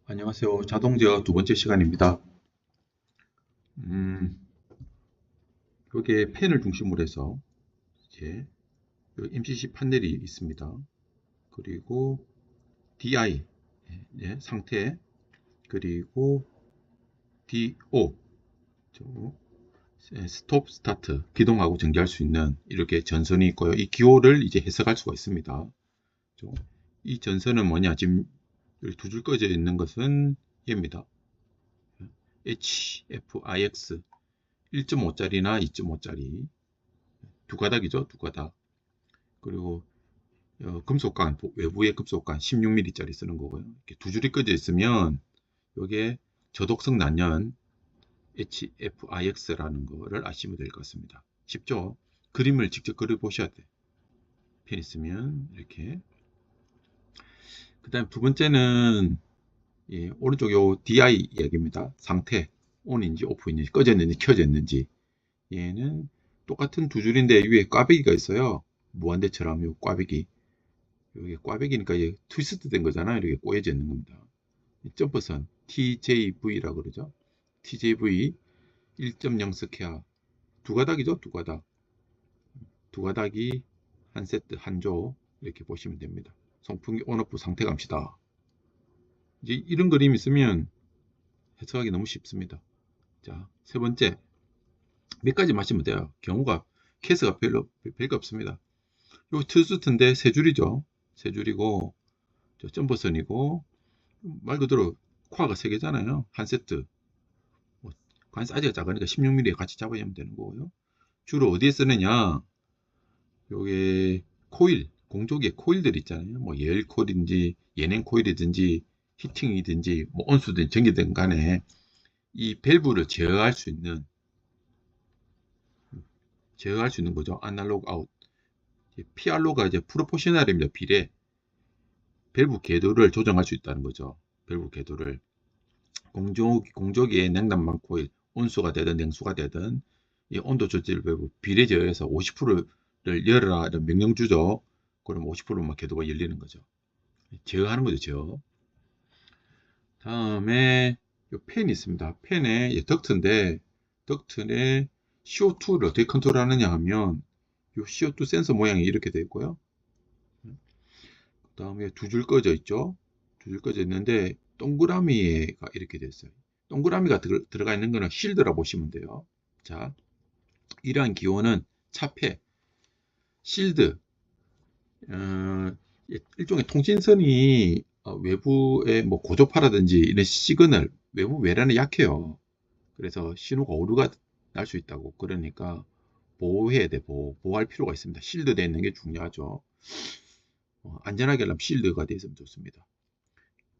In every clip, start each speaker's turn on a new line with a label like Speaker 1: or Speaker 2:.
Speaker 1: 안녕하세요. 자동제어 두 번째 시간입니다. 음, 여기에 펜을 중심으로 해서 이제 여기 MCC 판넬이 있습니다. 그리고 DI 상태, 그리고 DO 스톱 스타트 기동하고 정지할 수 있는 이렇게 전선이 있고요. 이 기호를 이제 해석할 수가 있습니다. 이 전선은 뭐냐? 지금 두 줄 꺼져 있는 것은 얘입니다. HFIX 1.5짜리나 2.5짜리 두 가닥이죠, 두 가닥. 그리고 금속관, 외부의 금속관 16mm짜리 쓰는 거고요. 이렇게 두 줄이 꺼져 있으면 이게 저독성 난연 HFIX라는 거를 아시면 될 것 같습니다. 쉽죠? 그림을 직접 그려 보셔야 돼. 펜 있으면 이렇게. 그 다음 두 번째는 오른쪽 요 DI 이야기입니다. 상태, ON인지 OFF인지 꺼졌는지 켜졌는지. 얘는 똑같은 두 줄인데 위에 꽈배기가 있어요. 무한대처럼 요 꽈배기. 여기 꽈배기니까 이게 트위스트 된 거잖아요. 이렇게 꼬여져 있는 겁니다. 점퍼선 TJV라고 그러죠. TJV 1.0 스퀘어 두 가닥이죠. 두 가닥. 두 가닥이 한 세트 한 조 이렇게 보시면 됩니다. 송풍기 온오프 상태 감시다. 이제 이런 그림이 있으면 해석하기 너무 쉽습니다. 자, 세 번째 몇 가지 마시면 돼요. 경우가 케이스가 별거 없습니다. 요 트위스트인데 세 줄이죠. 세 줄이고 저 점퍼선이고 말 그대로 코어가 3개잖아요. 한 세트. 뭐, 관 사이즈가 작으니까 16mm 같이 잡아야면 되는 거고요. 주로 어디에 쓰느냐? 요게 코일, 공조기에 코일들 있잖아요. 뭐 예열 코일인지 예냉 코일이든지 히팅이든지 뭐 온수든 전기든 간에 이 밸브를 제어할 수 있는 거죠. 아날로그 아웃. P알로가 이제 프로포셔널입니다. 비례. 밸브 궤도를 조정할 수 있다는 거죠. 밸브 궤도를. 공조기의 냉난방 코일, 온수가 되든 냉수가 되든 이 온도 조절 밸브 비례 제어해서 50%를 열어라 이런 명령 주죠. 그럼 50%만 궤도가 열리는 거죠. 제어하는 거죠, 제어. 다음에 이 팬이 있습니다. 팬에 덕트인데 덕트에 CO2를 어떻게 컨트롤하느냐 하면 이 CO2 센서 모양이 이렇게 되어 있고요. 그 다음에 두 줄 꺼져 있죠. 두 줄 꺼져 있는데 동그라미가 이렇게 되어 있어요. 동그라미가 들어가 있는 거는 실드라 보시면 돼요. 자, 이러한 기호는 차폐, 실드, 일종의 통신선이 외부에 뭐 고주파라든지 이런 시그널, 외부 외란에 약해요. 그래서 신호가 오류가 날 수 있다고. 그러니까 보호해야 돼, 보호할 필요가 있습니다. 실드 되어 있는 게 중요하죠. 안전하게 하려면 실드가 되어 있으면 좋습니다.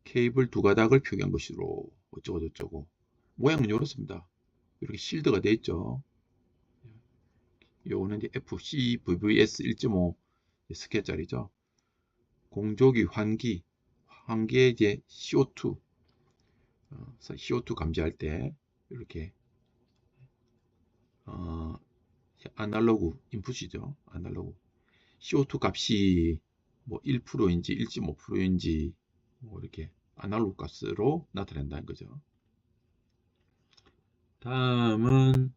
Speaker 1: 케이블 두 가닥을 표기한 것으로 어쩌고 저쩌고. 모양은 이렇습니다. 이렇게 실드가 되어 있죠. 요거는 이제 FC VVS 1.5 스퀘어짜리죠. 공조기 환기에 이제 CO2 감지할 때 이렇게 아날로그 인풋이죠. 아날로그 CO2 값이 뭐 1%인지 1.5%인지 뭐 이렇게 아날로그 값으로 나타낸다는 거죠. 다음은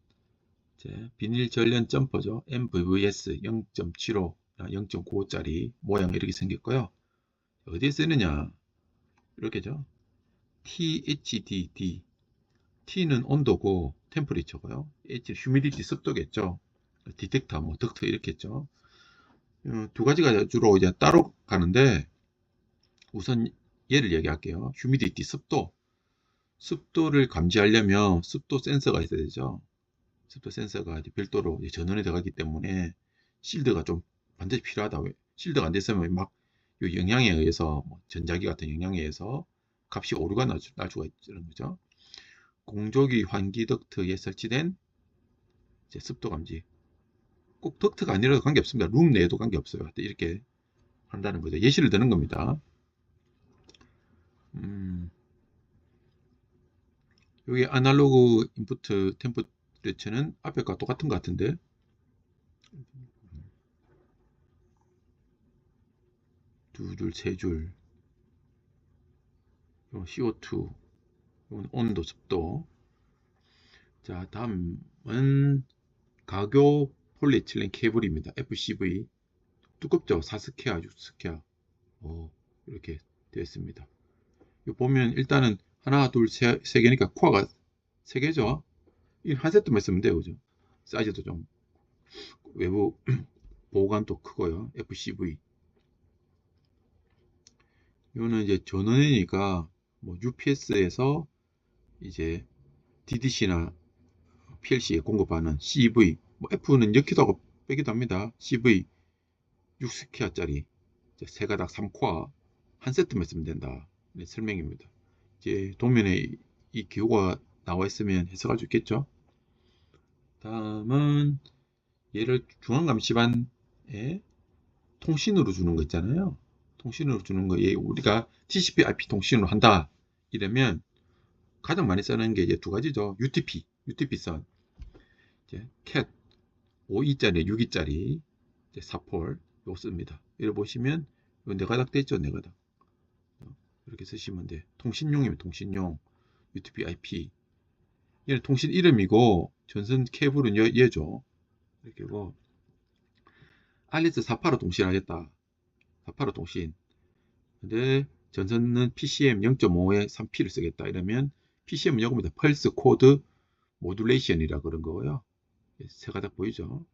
Speaker 1: 이제 비닐 전련 점퍼죠. MVVS 0.75, 0.95짜리 모양 이렇게 생겼고요. 어디에 쓰느냐? 이렇게죠. THDD. T는 온도고 템퍼리처고요. H 휴미디티 습도겠죠. 디텍터, 뭐 덕터 이렇게 했죠. 두 가지가 주로 이제 따로 가는데 우선 얘를 얘기할게요. 휴미디티 습도를 감지하려면 습도 센서가 있어야 되죠. 습도 센서가 이제 별도로 이제 전원에 들어가기 때문에 실드가 좀 반드시 필요하다. 실드가 안 됐으면 막 요 영향에 의해서 뭐 전자기 같은 영향에 의해서 값이 오류가 날 수가 있는 거죠. 공조기 환기 덕트에 설치된 이제 습도 감지. 꼭 덕트가 아니라도 관계없습니다. 룸 내에도 관계없어요. 이렇게 한다는 거죠. 예시를 드는 겁니다. 여기 아날로그 인풋 템퍼레처는 앞에 과 똑같은 것 같은데 두 줄, 세 줄 요 CO2, 요건 온도, 습도. 자, 다음은 가교 폴리에틸렌 케이블입니다. FCV. 두껍죠? 4스퀘어, 6스퀘어. 이렇게 되어 있습니다. 요 보면 일단은 하나, 둘, 세 개니까 코어가 세 개죠. 이 한 세트만 있으면 돼요. 그죠? 사이즈도 좀 외부 보호관도 크고요. FCV. 이거는 이제 전원이니까 뭐 UPS에서 이제 DDC나 PLC에 공급하는 CV, 뭐 F는 넣기도 하고 빼기도 합니다. CV 6스퀘어짜리 세 가닥 3코어 한 세트만 있으면 된다. 네, 설명입니다. 이제 도면에 이 기호가 나와 있으면 해석할 수 있겠죠. 다음은 얘를 중앙감시반에 통신으로 주는 거 있잖아요. 통신으로 주는 거, 얘 우리가 TCP/IP 통신으로 한다. 이러면 가장 많이 쓰는 게 이제 두 가지죠. UTP선, 이제 cat 5E 짜리, 6E 짜리 4폴 요거 씁니다. 이렇게 보시면 요 네 가닥 돼 있죠, 네 가닥. 이렇게 쓰시면 돼. 통신용이면 통신용 UTP/IP. 얘는 통신 이름이고 전선 케이블은 얘죠. 이렇게고 알리스 485 통신하겠다. 485 통신. 근데 전선은 PCM 0.5에 3P를 쓰겠다. 이러면 PCM은 이겁니다. 펄스 코드 모듈레이션이라 그런 거고요. 세 가닥 보이죠?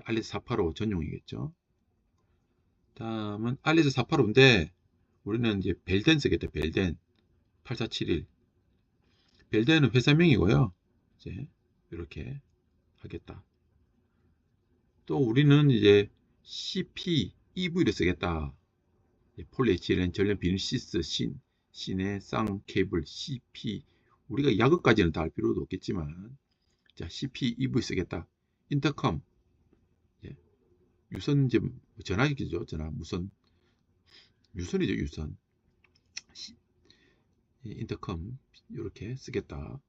Speaker 1: 알리스 485 전용이겠죠. 다음은 알리스 485인데 우리는 이제 벨덴 쓰겠다. 벨덴 8471. 벨덴은 회사명이고요. 이제 이렇게 하겠다. 또 우리는 이제 CP EV를 쓰겠다. 폴리에틸렌 전련 비닐시스 신의 쌍 케이블 CP. 우리가 야극까지는 다 할 필요도 없겠지만, 자, CP EV 쓰겠다. 인터컴, 유선 이제 전화기죠. 전화 무선 유선이죠. 유선. 인터컴 이렇게 쓰겠다.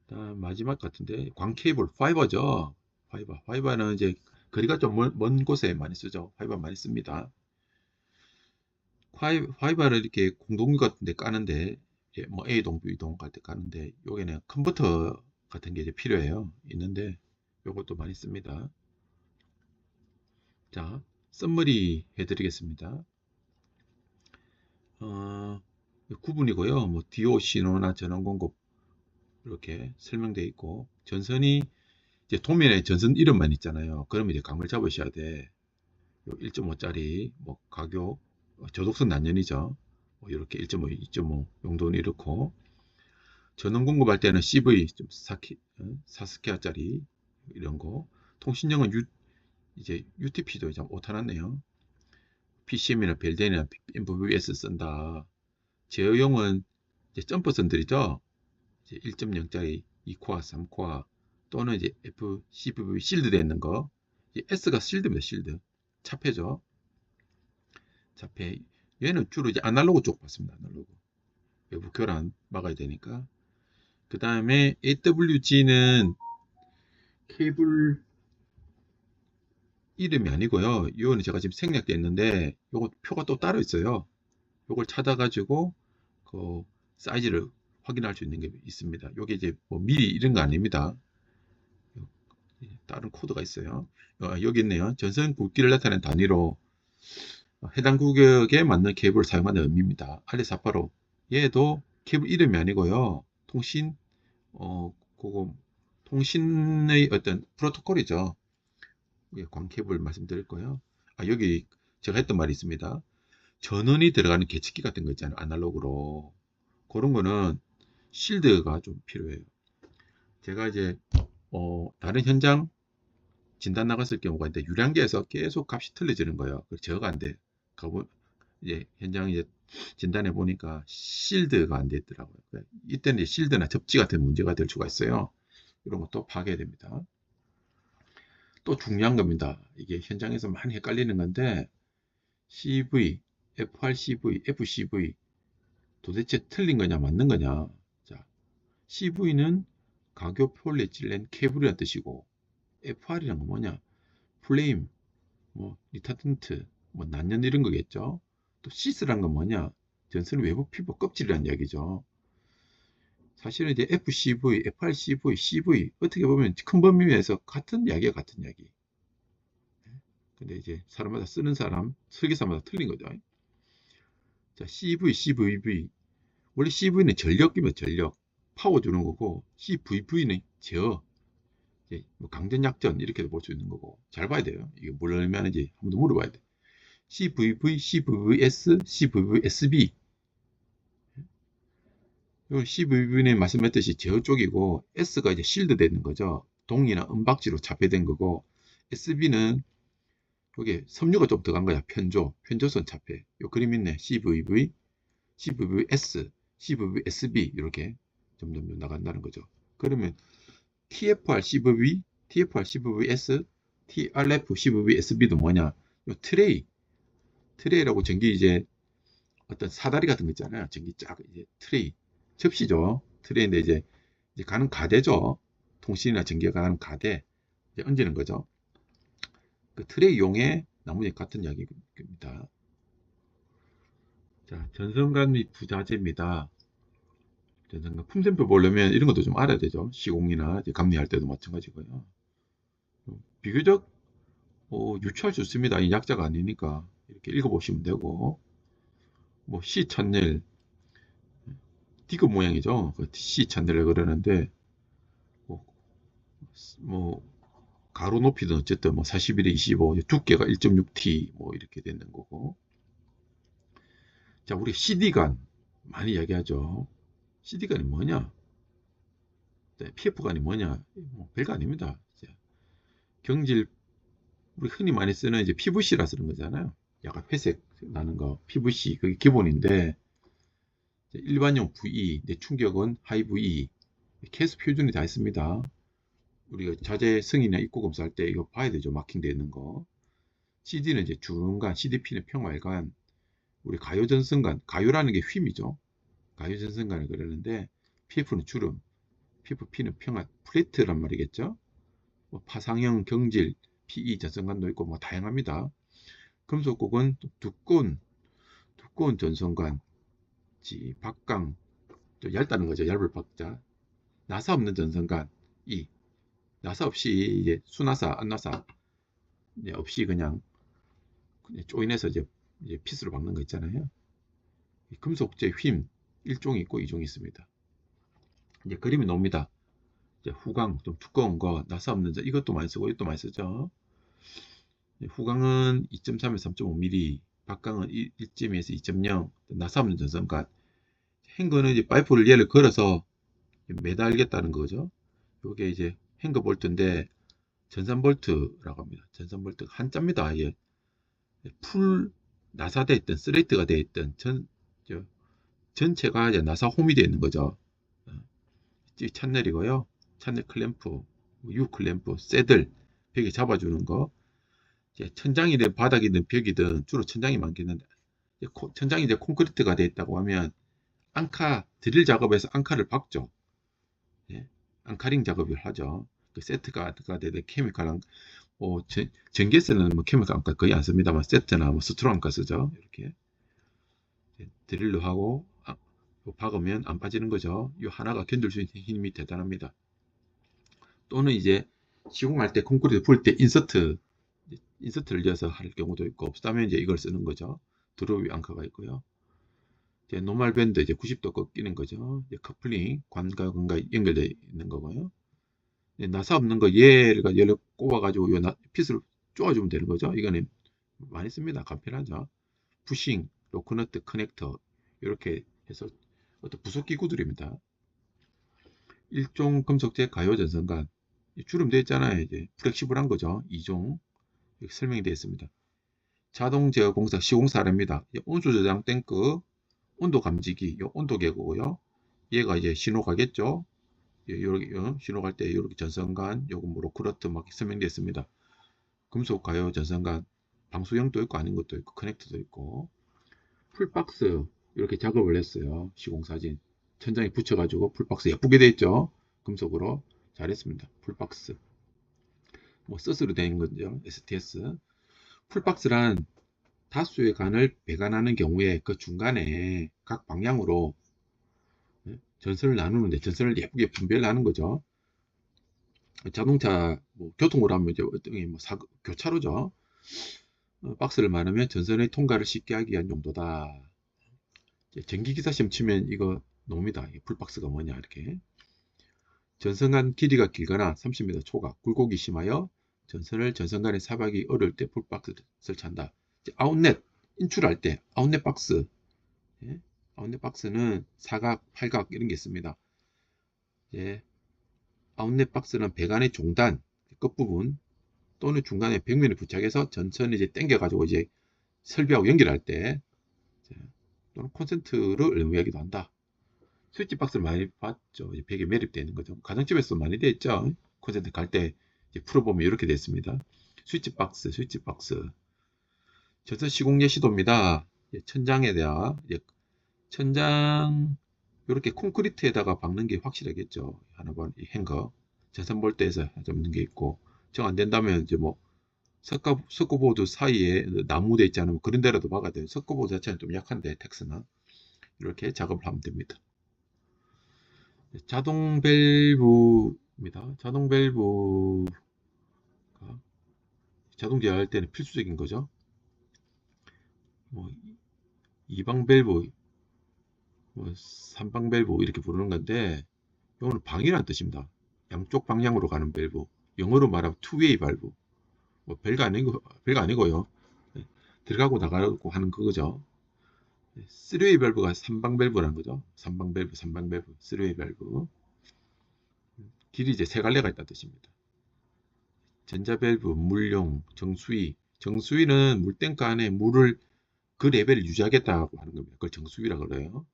Speaker 1: 다음 마지막 같은데 광 케이블 파이버죠. 파이버는 이제 거리가 좀 먼 곳에 많이 쓰죠. 파이버 많이 씁니다. 파이버를 이렇게 공동 같은 데 까는데 뭐 A동 B동 갈 때 까는데 여기는 컨버터 같은 게 이제 필요해요. 있는데 요것도 많이 씁니다. 자, 썸머리 해드리겠습니다. 구분이고요. 뭐 DO 신호나 전원 공급 이렇게 설명되어 있고 전선이 이제 도면에 전선 이름만 있잖아요. 그러면 이제 감을 잡으셔야 돼. 1.5짜리 뭐 가격 저독선 난연이죠. 뭐 이렇게 1.5, 2.5 용도는 이렇고 전원 공급할 때는 CV 좀 4스퀘어짜리 이런 거. 통신용은 이제 UTP도 좀 오타났네요. PCM이나 벨덴이나 MVVS 쓴다. 제어용은 이제 점퍼선들이죠. 이제 1.0짜리 2코어, 3코어 또는 이제 FCVV 실드 되어 있는 거. S가 실드입니다. 실드. 차폐죠. 차폐. 얘는 주로 이제 아날로그 쪽 봤습니다. 아날로그. 외부 교란 막아야 되니까. 그 다음에 AWG는 케이블 이름이 아니고요. 이거는 제가 지금 생략되어 있는데 요거 표가 또 따로 있어요. 요걸 찾아가지고 그 사이즈를 확인할 수 있는 게 있습니다. 요게 이제 뭐 미리 이런 거 아닙니다. 다른 코드가 있어요. 여기 있네요. 전선 굵기를 나타내는 단위로 해당 구역에 맞는 케이블을 사용하는 의미입니다. RS485 얘도 케이블 이름이 아니고요. 그거 통신의 어떤 프로토콜이죠. 광 케이블 말씀드릴 거예요. 여기 제가 했던 말이 있습니다. 전원이 들어가는 계측기 같은 거 있잖아요. 아날로그로. 그런 거는 실드가 좀 필요해요. 제가 이제 다른 현장 진단 나갔을 경우가 있는데 유량계에서 계속 값이 틀려지는 거예요. 제어가 안 돼. 이제 현장 이제 진단해 보니까 실드가 안 됐더라고요. 이때는 이제 실드나 접지 같은 문제가 될 수가 있어요. 이런 것도 파악해야 됩니다. 또 중요한 겁니다. 이게 현장에서 많이 헷갈리는 건데 CV, FRCV, FCV 도대체 틀린 거냐 맞는 거냐. 자, CV는 가교 폴리에틸렌 케이블이라는 뜻이고 FR이란 건 뭐냐? 플레임, 뭐 리타던트, 뭐 난연 이런 거겠죠. 또 시스란 건 뭐냐? 전선은 외부 피부 껍질이라는 이야기죠. 사실은 이제 FCV, FRCV, CV 어떻게 보면 큰 범위에서 같은 이야기가 같은 이야기. 근데 이제 사람마다 쓰는 사람, 설계사마다 틀린 거죠. 자, CV, CVV. 원래 CV는 전력이면 전력, 파워 주는 거고, CVV는 제어, 뭐 강전, 약전 이렇게도 볼 수 있는 거고. 잘 봐야 돼요. 이게 뭘 의미하는지 한번 더 물어봐야 돼. CVV, CVVS, CVVSB. CVV는 말씀했듯이 제어 쪽이고, S가 이제 실드 되는 거죠. 동이나 은박지로 차폐된 거고, SB는 여기 섬유가 좀 들어간 거야. 편조선 차폐. 요 그림 있네. CVV, CVVS, CVVSB 이렇게 점점 나간다는 거죠. 그러면 TFR CVV, TFR CVVS, TRF CVVSB도 뭐냐? 요 트레이라고 전기 이제 어떤 사다리 같은 거 있잖아요. 전기 쫙 이제 트레이, 접시죠. 트레이인데 이제 가는 가대죠. 통신이나 전기가 가는 가대 이제 얹는 거죠. 그 트레이용의 나머지 같은 이야기입니다. 자, 전선간 및 부자재입니다. 전선간 품샘표 보려면 이런 것도 좀 알아야 되죠. 시공이나 감리할 때도 마찬가지고요. 비교적 유추할 수 있습니다. 이 약자가 아니니까 이렇게 읽어보시면 되고, 뭐 C 찬넬 D급 모양이죠. 그 C 찬넬을 그러는데 뭐, 뭐 가로 높이든 어쨌든 뭐 41에 25, 두께가 1.6T 뭐 이렇게 되는 거고. 자, 우리 CD간 많이 이야기하죠. CD간이 뭐냐? 네, PF간이 뭐냐? 뭐 별거 아닙니다. 경질 우리 흔히 많이 쓰는 이제 PVC라 쓰는 거잖아요. 약간 회색 나는 거 PVC 그게 기본인데 일반용 VE, 내충격은 하이 VE, 케이스 표준이 다 있습니다. 우리가 자재 승인이나 입고 검사할 때 이거 봐야 되죠. 마킹되어 있는 거. CD는 이제 주름간, CDP는 평활간, 우리 가요전선간, 가요라는 게 휨이죠. 가요전선간을 그러는데 PF는 주름, PFP는 평활, 플레이트란 말이겠죠. 뭐 파상형 경질, PE 전선관도 있고 뭐 다양합니다. 금속국은 두꺼운 전선관, 박강, 좀 얇다는 거죠. 얇을 박자. 나사 없는 전선관, 이 나사 없이 이제 수나사, 안나사 없이 그냥 조인해서 이제 핏으로 박는 거 있잖아요. 금속재 휨 1종이 있고 2종이 있습니다. 이제 그림이 나옵니다. 이제 후광 좀 두꺼운 거, 나사 없는 저 이것도 많이 쓰고 이것도 많이 쓰죠. 후광은 2.3에서 3.5mm, 박광은 1.2에서 2.0, 나사 없는 전선관. 행거는 이제 파이프를 얘를 걸어서 매달겠다는 거죠. 이게 이제 행거 볼트인데 전산 볼트라고 합니다. 전산 볼트 한자입니다. 예. 풀 나사되어 있던 스레이트가 되어 있던 전체가 이제 나사 홈이 되어 있는 거죠. 찬넬이고요. 찬넬 클램프, U 클램프, 새들 벽에 잡아주는 거. 천장이든 바닥이든 벽이든 주로 천장이 많겠는데 천장이 이제 콘크리트가 되어 있다고 하면 앙카 드릴 작업에서 앙카를 박죠. 예, 앙카링 작업을 하죠. 그 세트가 되는 케미칼 전기에서는 뭐 케미칼 앙카 거의 안 씁니다만 세트나 뭐 스트로 앙카 쓰죠. 이렇게 드릴로 하고 박으면 안 빠지는 거죠. 이 하나가 견딜 수 있는 힘이 대단합니다. 또는 이제 시공할 때 콘크리트 풀 때 인서트를 이어서 할 경우도 있고 없다면 이제 이걸 쓰는 거죠. 드로우 앙카가 있고요. 이제 노멀 밴드 이제 90도 꺾이는 거죠. 이제 커플링 관과 연결되어 있는 거고요. 나사 없는 거 얘를 꼽아가지고 요 핏을 쪼아주면 되는 거죠. 이거는 많이 씁니다. 간편하죠. 부싱, 로코너트, 커넥터 이렇게 해서 어떤 부속 기구들입니다. 일종 금속재 가요 전선관 주름 되어 있잖아요. 이제 플렉시블한 거죠. 2종 이렇게 설명이 되어 있습니다. 자동 제어 공사 시공 사례입니다. 온수 저장 탱크, 온도 감지기, 요 온도 계고요. 얘가 이제 신호 가겠죠. 이렇게 신호 갈 때 이렇게 전선관, 요거 뭐 로크러트 막 설명되어 있습니다. 금속 가요 전선관, 방수형도 있고 아닌 것도 있고 커넥터도 있고 풀박스 이렇게 작업을 했어요. 시공사진 천장에 붙여가지고 풀박스 예쁘게 되어 있죠. 금속으로 잘했습니다. 풀박스 뭐 스스로 된 거죠. STS 풀박스란 다수의 간을 배관하는 경우에 그 중간에 각 방향으로 전선을 나누는데 전선을 예쁘게 분배를 하는 거죠. 자동차 뭐 교통으로 하면 이제 뭐 교차로죠. 박스를 말하면 전선의 통과를 쉽게 하기 위한 용도다. 전기기사 시험 치면 이거 나옵니다. 풀박스가 뭐냐 이렇게. 전선 길이가 길거나 30m 초과, 굴곡이 심하여 전선 간의 사박이 어려울 때 풀박스를 설치한다. 아웃렛 인출할 때 아웃렛 박스, 아웃렛 박스는 사각, 팔각 이런 게 있습니다. 아웃렛 박스는 배관의 종단, 끝부분 또는 중간에 벽면에 부착해서 전선을 이제 당겨가지고 이제 설비하고 연결할 때 또는 콘센트를 의미하기도 한다. 스위치 박스를 많이 봤죠. 벽에 매립되어 있는 거죠. 가정집에서 많이 되어 있죠. 콘센트 갈 때 풀어보면 이렇게 되어 있습니다. 스위치 박스. 전선 시공 예시도입니다. 천장에다가 천장 이렇게 콘크리트에다가 박는 게 확실하겠죠. 하나 번 행거 전선 볼트에서 잡는 게 있고, 정 안 된다면 이제 뭐 석고보드 사이에 나무 돼 있지 않으면 그런 데라도 박아야 돼요. 석고보드 자체는 좀 약한데 텍스나 이렇게 작업을 하면 됩니다. 자동 밸브입니다. 자동 밸브가 자동 제어할 때는 필수적인 거죠. 뭐 2방 밸브, 뭐 3방 밸브 이렇게 부르는 건데, 이거는 방이라는 뜻입니다. 양쪽 방향으로 가는 밸브. 영어로 말하면 투웨이 밸브. 뭐 별거 아니고요. 들어가고 나가고 하는 그거죠. 3웨이 밸브가 3방 밸브라는 거죠. 3방 밸브, 3웨이 밸브. 길이 이제 세 갈래가 있다는 뜻입니다. 전자 밸브, 물용, 정수위. 정수위는 물탱크 안에 물을 그 레벨을 유지하겠다고 하는 겁니다. 그걸 정수위라고 그래요.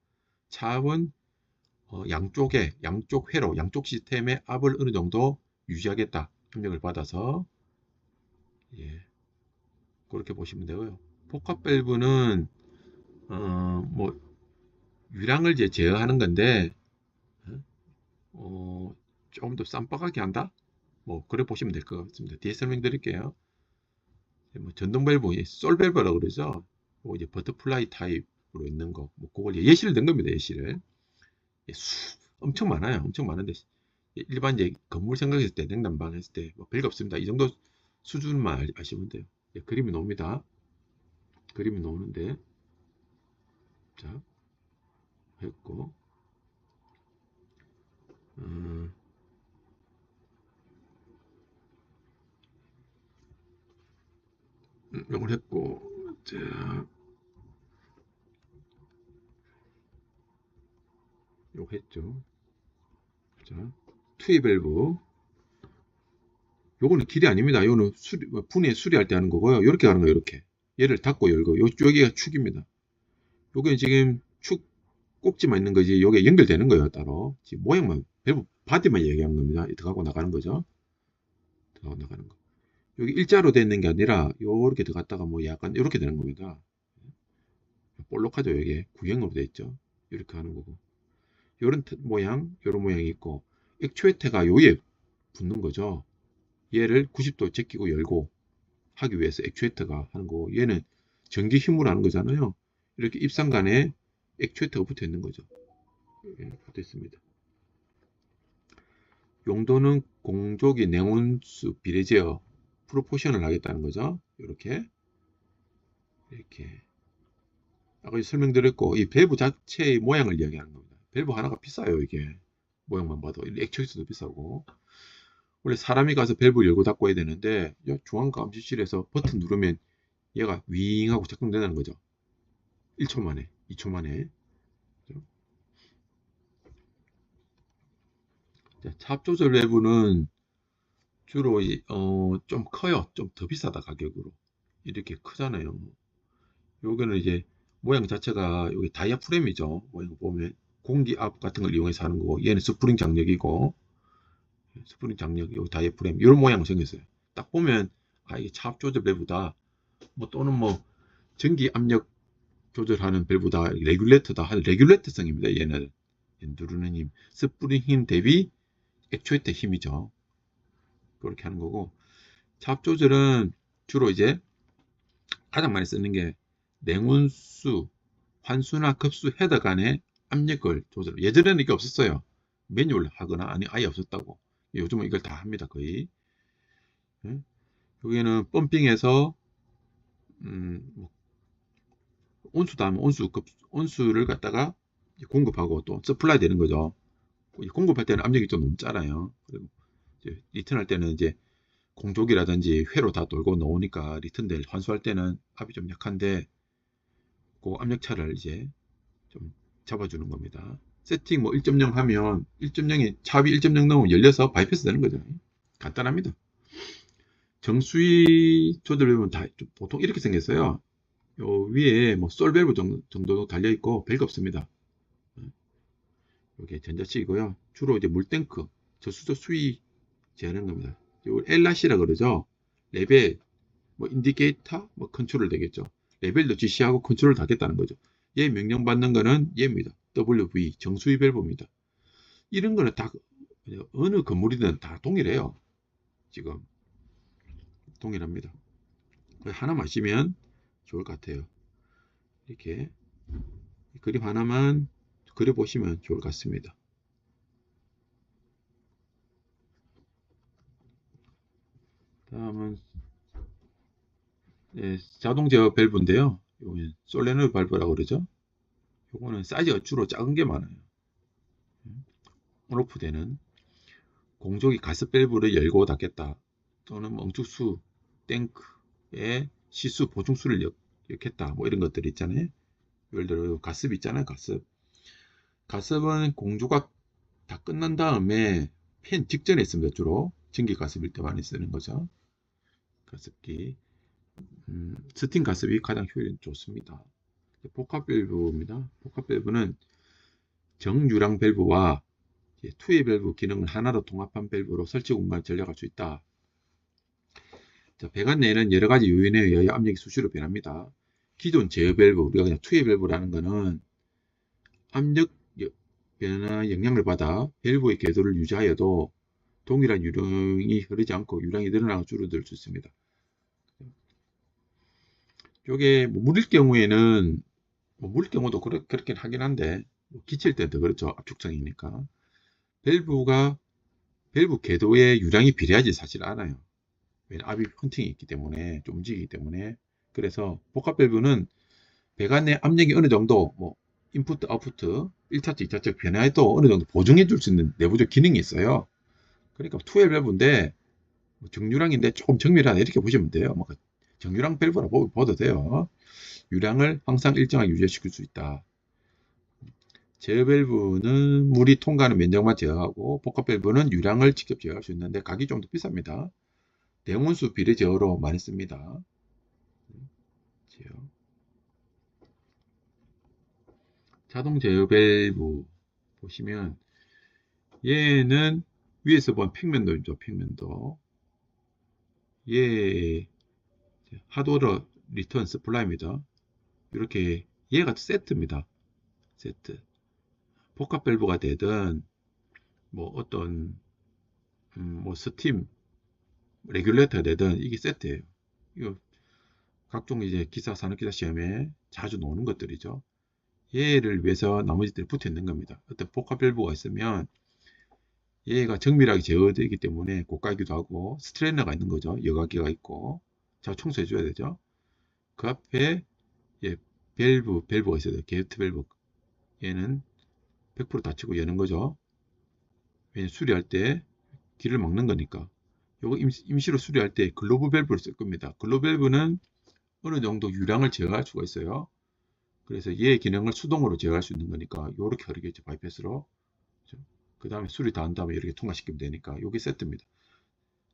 Speaker 1: 차압은 양쪽 회로, 양쪽 시스템의 압을 어느 정도 유지하겠다 협력을 받아서, 그렇게 보시면 되고요. 복합 밸브는 뭐 유량을 이제 제어하는 건데, 조금 더 쌈박하게 한다. 뭐 그래 보시면 될 것 같습니다. 뒤에 설명드릴게요. 뭐 전동 밸브, 솔 밸브라고 그러죠. 뭐 이제 버터플라이 타입으로 있는 거, 뭐 그걸 예시를 든 겁니다. 예시를. 엄청 많아요. 엄청 많은데 일반 이제 건물 생각했을 때, 냉난방 했을 때 뭐 별거 없습니다. 이 정도 수준만 아시면 돼요. 그림이 나옵니다. 그림이 나오는데, 자 했고, 요걸 했고, 자 요거 했죠. 자 투입 밸브, 요거는 길이 아닙니다. 요거는 분해 수리할 때 하는 거고요. 이렇게 하는 거예요. 이렇게 얘를 닫고 열고, 여기가 축입니다. 요게 지금 축 꼭지만 있는 거지, 요게 연결되는 거예요. 따로 지금 모양만, 밸브 바디만 얘기하는 겁니다. 들어가고 나가는 거죠. 들어가고 나가는 거. 여기 일자로 되어 있는 게 아니라 요렇게 들어갔다가 뭐 약간 이렇게 되는 겁니다. 볼록하죠. 여기 구형으로 되어 있죠. 이렇게 하는 거고, 요런 모양, 요런 모양이 있고, 액추에이터가 요에 붙는 거죠. 얘를 90도 제끼고 열고 하기 위해서 액추에이터가 하는 거고, 얘는 전기 힘으로 하는 거잖아요. 이렇게 입상간에 액추에이터가 붙어 있는 거죠. 붙어 있습니다. 용도는 공조기 내온수 비례 제어 프로포션을 하겠다는 거죠. 이렇게 아까 설명드렸고, 이 밸브 자체의 모양을 이야기하는 겁니다. 밸브 하나가 비싸요. 이게 모양만 봐도 액추에이터도 비싸고. 원래 사람이 가서 밸브 열고 닫고 해야 되는데, 중앙감시실에서 버튼 누르면 얘가 윙 하고 작동된다는 거죠. 1초 만에, 2초 만에. 차압 조절 밸브는 주로 좀 커요. 좀 더 비싸다, 가격으로. 이렇게 크잖아요. 요거는 이제 모양 자체가 여기 다이아프램이죠. 모양 보면 공기압 같은 걸 이용해서 하는 거고, 얘는 스프링 장력이고, 스프링 장력, 여기 다이아프램 이런 모양으로 생겼어요. 딱 보면 이게 차압 조절 밸브다, 뭐 또는 뭐 전기 압력 조절하는 밸브다, 레귤레이터다 하는 레귤레이터성입니다. 얘는 누르는 힘, 스프링 힘 대비 액추에이터 힘이죠. 그렇게 하는 거고, 차압 조절은 주로 이제 가장 많이 쓰는 게 냉온수, 환수나 급수 헤더 간의 압력을 조절. 예전에는 이게 없었어요. 매뉴얼 하거나 아니 아예 없었다고. 요즘은 이걸 다 합니다. 거의. 예? 여기는 펌핑해서 뭐 온수다 하면 온수를 갖다가 공급하고 또 서플라이 되는 거죠. 공급할 때는 압력이 좀 높잖아요. 그리고 이제 리턴할 때는 이제 공조기라든지 회로 다 돌고 나오니까 리턴될 환수할 때는 압이 좀 약한데 그 압력차를 이제 좀 잡아주는 겁니다. 세팅 뭐 1.0 하면 1.0이 차비 1.0 넣으면 열려서 바이패스 되는 거죠. 간단합니다. 정수위 조절되면 다 보통 이렇게 생겼어요. 요 위에 뭐 솔밸브 정도 달려 있고 별거 없습니다. 이게 전자식이고요. 주로 이제 물탱크, 저수조 수위 제하는 겁니다. 이걸 엘라시라 그러죠. 레벨, 뭐 인디케이터, 뭐 컨트롤 되겠죠. 레벨도 지시하고 컨트롤 하겠다는 거죠. 얘 명령 받는 거는 얘입니다. WV 정수위 밸브입니다. 이런 거는 다 어느 건물이든 다 동일해요. 지금 동일합니다. 하나만 아시면 좋을 것 같아요. 이렇게 그림 하나만 그려보시면 좋을 것 같습니다. 다음은 자동 제어 밸브인데요. 이거는 솔레노이드 밸브라고 그러죠. 요거는 사이즈가 주로 작은 게 많아요. 온오프 되는 공조기 가스 밸브를 열고 닫겠다. 또는 멈축수 탱크에 시수 보충수를 넣겠다. 뭐 이런 것들이 있잖아요. 예를 들어 가습 있잖아요. 가습은 공조가 다 끝난 다음에 팬 직전에 있습니다. 주로 전기 가습일 때 많이 쓰는 거죠. 가습기 스팀 가습이 가장 효율이 좋습니다. 복합 밸브입니다. 복합 밸브는 정유랑 밸브와 투웨이 밸브 기능을 하나로 통합한 밸브로 설치 공간을 전략할 수 있다. 자, 배관 내에는 여러 가지 요인에 의하여 압력이 수시로 변합니다. 기존 제어 밸브, 우리가 그냥 투웨이 밸브라는 거는 압력 변화 영향을 받아 밸브의 궤도를 유지하여도 동일한 유량이 흐르지 않고 유량이 늘어나고 줄어들 수 있습니다. 이게 뭐 물일 경우에는 물일 경우도 그렇긴 하긴 한데 기칠 때도 그렇죠. 압축성이니까 밸브 궤도의 유량이 비례하지 사실 않아요. 왜냐면 압이 헌팅이 있기 때문에 좀 움직이기 때문에. 그래서 복합 밸브는 배관 내 압력이 어느 정도 뭐 인풋 아웃풋 1차적 2차적 변화에도 어느 정도 보증해 줄 수 있는 내부적 기능이 있어요. 그러니까 투웨이 밸브인데 정유량인데 조금 정밀하다 이렇게 보시면 돼요. 뭐 정유량 밸브라고 봐도 돼요. 유량을 항상 일정하게 유지시킬 수 있다. 제어 밸브는 물이 통과하는 면적만 제어하고 복합 밸브는 유량을 직접 제어할 수 있는데 가격이 좀 더 비쌉니다. 냉온수 비례 제어로 많이 씁니다. 제어. 자동 제어 밸브 보시면 얘는 위에서 본 평면도죠. 평면도. 얘 하드워터 리턴 스플라이입니다. 이렇게 얘가 세트입니다. 세트. 복합 밸브가 되든 뭐 어떤 뭐 스팀 레귤레이터가 되든 이게 세트예요. 이거 각종 이제 산업기사 시험에 자주 나오는 것들이죠. 얘를 위해서 나머지들이 붙어 있는 겁니다. 어떤 복합 밸브가 있으면 얘가 정밀하게 제어되기 때문에 고가이기도 하고 스트레이너가 있는 거죠. 여과기가 있고 자 청소해 줘야 되죠. 그 앞에 밸브가 있어야 돼요. 게이트 밸브. 얘는 100% 닫히고 여는 거죠. 왜냐면 수리할 때 길을 막는 거니까. 요거 임시로 수리할 때 글로브 밸브를 쓸 겁니다. 글로브 밸브는 어느 정도 유량을 제어할 수가 있어요. 그래서 얘의 기능을 수동으로 제어할 수 있는 거니까 요렇게 흐르겠죠. 바이패스로. 그 다음에 수리 다 한 다음에 이렇게 통과시키면 되니까 요게 세트입니다.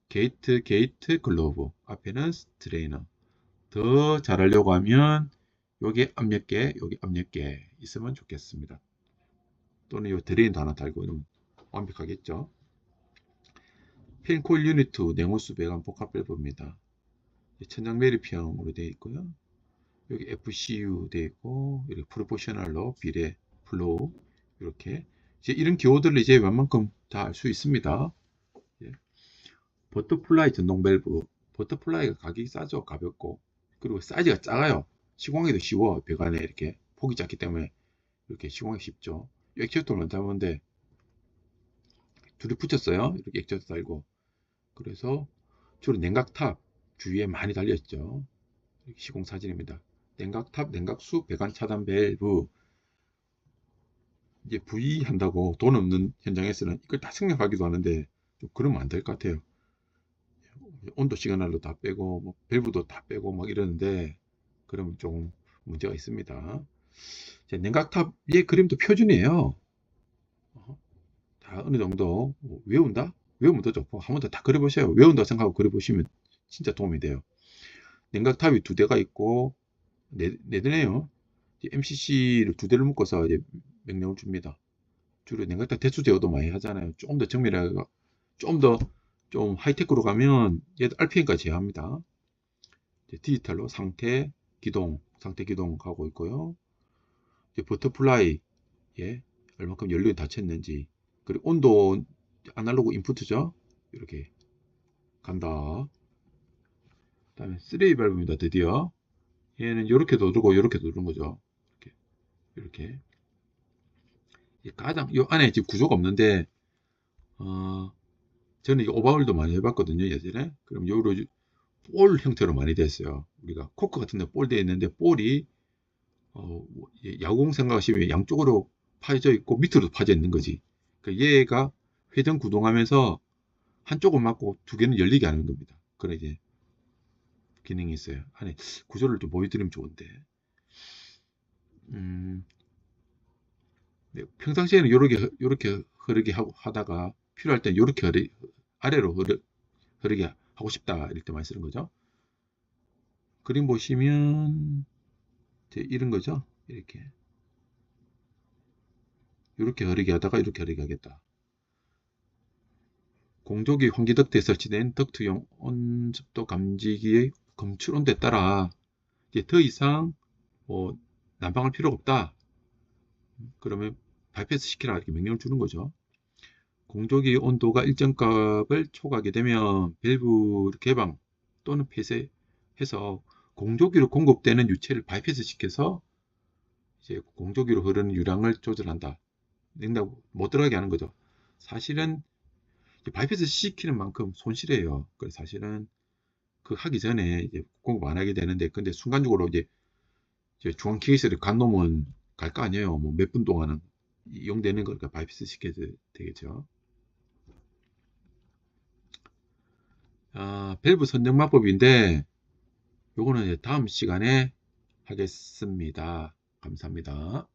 Speaker 1: 게이트, 글로브. 앞에는 스트레이너. 더 잘하려고 하면 여기 압력계, 여기 압력계 있으면 좋겠습니다. 또는 요 드레인도 하나 달고 이러면 완벽하겠죠. 펜코일 유니트 냉온수 배관 복합 밸브입니다. 천장 매립형으로 되어 있고요. 여기 FCU 되어 있고 여기 프로포셔널로 비례 플로우 이렇게 이제 이런 기호들을 이제 웬만큼 다 알 수 있습니다. 버터플라이 전동 밸브. 버터플라이가 가격이 싸죠. 가볍고 그리고 사이즈가 작아요. 시공하기도 쉬워. 배관에 이렇게 폭이 작기 때문에 이렇게 시공하기 쉽죠. 액체토는 담은데 둘이 붙였어요. 이렇게 액체토 달고. 그래서 주로 냉각탑 주위에 많이 달렸죠. 시공 사진입니다. 냉각탑, 냉각수, 배관 차단 밸브. 이제 부의한다고 돈 없는 현장에서는 이걸 다 생략하기도 하는데 좀 그러면 안 될 것 같아요. 온도 시그널로 다 빼고 뭐 밸브도 다 빼고 막 이러는데 그러면 좀 문제가 있습니다. 냉각탑의 그림도 표준이에요. 다 어느 정도 외운다? 외우면 더 좋고 한 번 더 다 그려보세요. 외운다 생각하고 그려보시면 진짜 도움이 돼요. 냉각탑이 두 대가 있고 네 대네요. MCC를 두 대를 묶어서 이제 명령을 줍니다. 주로 냉각탑 대수 제어도 많이 하잖아요. 좀 더 정밀하게, 좀 더 좀 하이테크로 가면 얘도 RPM까지 제어합니다. 디지털로 상태 기동 하고 있고요. 버터플라이, 예, 얼마큼 연료에 닫혔는지, 그리고 온도 아날로그 인풋이죠. 이렇게 간다. 그다음에 3 밸브입니다. 드디어 얘는 이렇게도 누르고 이렇게도 누르는 거죠. 이렇게 가장 요 안에 지금 구조가 없는데 저는 이 오버홀도 많이 해봤거든요 예전에. 그럼 요로 볼 형태로 많이 됐어요. 우리가 코크 같은 데 볼 되어 있는데 볼이 야구공 생각하시면 양쪽으로 파져 있고 밑으로 파져 있는 거지. 그러니까 얘가 회전 구동하면서 한쪽은 막고 두 개는 열리게 하는 겁니다. 그런 이제 기능이 있어요. 안에 구조를 좀 보여드리면 좋은데. 네, 평상시에는 요렇게 흐르게 하다가 필요할 땐 요렇게 아래로 흐르게 하고 싶다 이럴 때 많이 쓰는 거죠. 그림 보시면 이런 거죠. 이렇게 흐르게 하다가 이렇게 흐르게 하겠다. 공조기 환기덕트에 설치된 덕트용 온습도 감지기의 검출 온도에 따라 이제 더 이상 뭐 난방할 필요가 없다. 그러면 바이패스 시키라 이렇게 명령을 주는 거죠. 공조기 온도가 일정 값을 초과하게 되면 밸브를 개방 또는 폐쇄해서 공조기로 공급되는 유체를 바이패스 시켜서 이제 공조기로 흐르는 유량을 조절한다. 냉각 못 들어가게 하는 거죠. 사실은 바이패스 시키는 만큼 손실이에요. 그래서 사실은 그 하기 전에 이제 공급 안 하게 되는데, 근데 순간적으로 이제 중앙 케이스를 간 놈은 갈 거 아니에요. 뭐 몇 분 동안은 이용되는 거니까 바이패스 시켜야 되겠죠. 밸브 선정 방법인데 요거는 이제 다음 시간에 하겠습니다. 감사합니다.